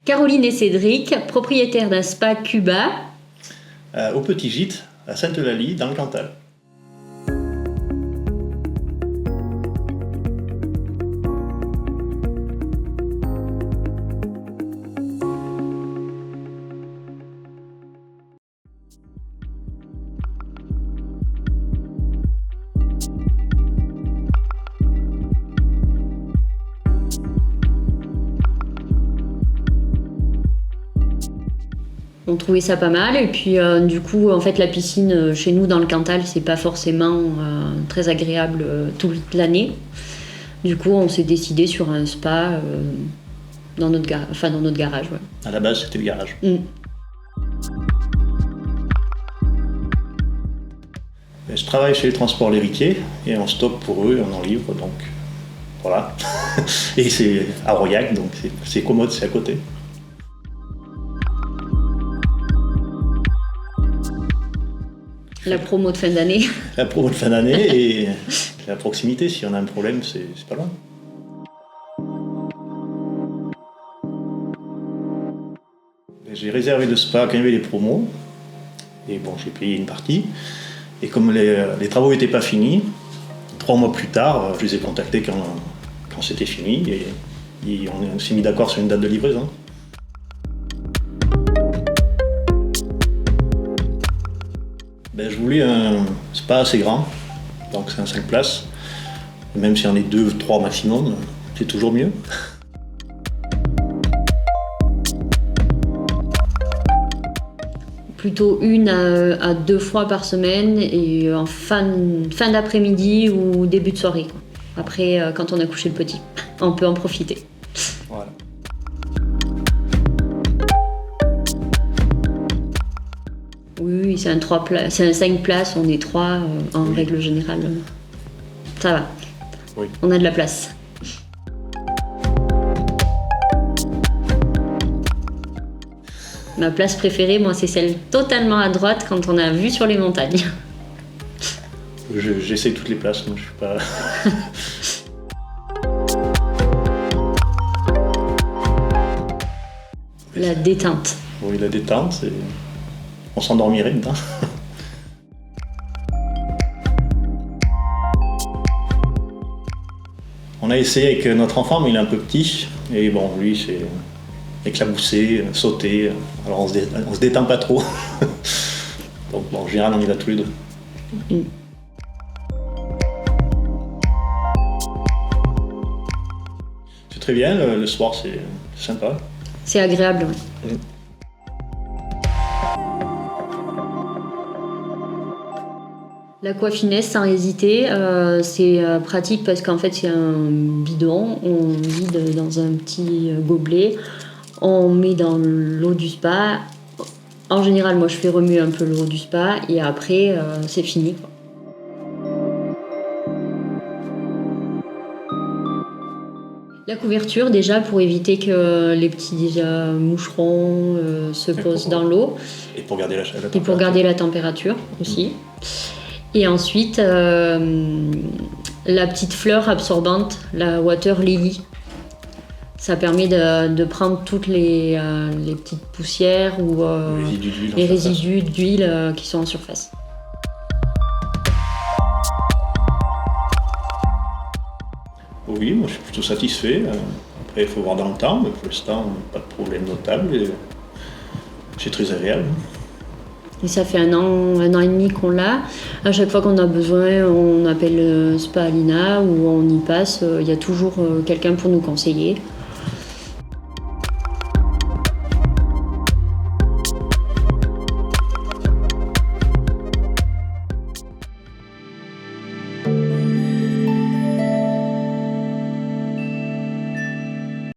Caroline et Cédric, propriétaires d'un spa Cuba. Au Petit Gîte, à Sainte-Eulalie, dans le Cantal. On trouvait ça pas mal et puis du coup en fait la piscine chez nous dans le Cantal c'est pas forcément très agréable toute l'année. Du coup on s'est décidé sur un spa dans notre garage. Ouais. À la base c'était le garage. Je travaille chez les Transports L'Héritier et on stocke pour eux, on en livre donc voilà. Et c'est à Royac donc c'est commode, c'est à côté. La promo de fin d'année. La promo de fin d'année et la proximité, si on a un problème, c'est pas loin. J'ai réservé le spa quand il y avait les promos, et bon, j'ai payé une partie. Et comme les travaux n'étaient pas finis, 3 mois plus tard, je les ai contactés quand c'était fini, et on s'est mis d'accord sur une date de livraison. Je voulais un spa assez grand, donc c'est un 5 places. Et même si on est 2 ou 3 maximum, c'est toujours mieux. Plutôt 1 à 2 fois par semaine et en fin d'après-midi ou début de soirée. Quoi. Après, quand on a couché le petit, on peut en profiter. Voilà. Oui, c'est un 5 places, on est 3 en règle générale. Ça va. Oui. On a de la place. Ma place préférée, moi, c'est celle totalement à droite quand on a vue sur les montagnes. J'essaie toutes les places, moi je suis pas. La détente. Oui, la détente, on s'endormirait dedans. On a essayé avec notre enfant, mais il est un peu petit. Et bon, lui, c'est éclabousser, sauter. Alors on se détend pas trop. Donc bon, en général, on y va tous les deux. C'est très bien, le soir, c'est sympa. C'est agréable, oui. L'aquafinesse, sans hésiter, c'est pratique parce qu'en fait c'est un bidon, on vide dans un petit gobelet, on met dans l'eau du spa. En général, moi je fais remuer un peu l'eau du spa et après c'est fini, quoi. La couverture déjà pour éviter que les petits moucherons se posent dans l'eau. Et pour garder la température. Et pour garder la température aussi. Et ensuite, la petite fleur absorbante, la Water Lily. Ça permet de prendre toutes les petites poussières ou les résidus d'huile qui sont en surface. Oui, moi je suis plutôt satisfait. Après, il faut voir dans le temps, mais pour l'instant, pas de problème notable. C'est très agréable. Et ça fait un an et demi qu'on l'a. À chaque fois qu'on a besoin, on appelle Spa Alina ou on y passe. Il y a toujours quelqu'un pour nous conseiller.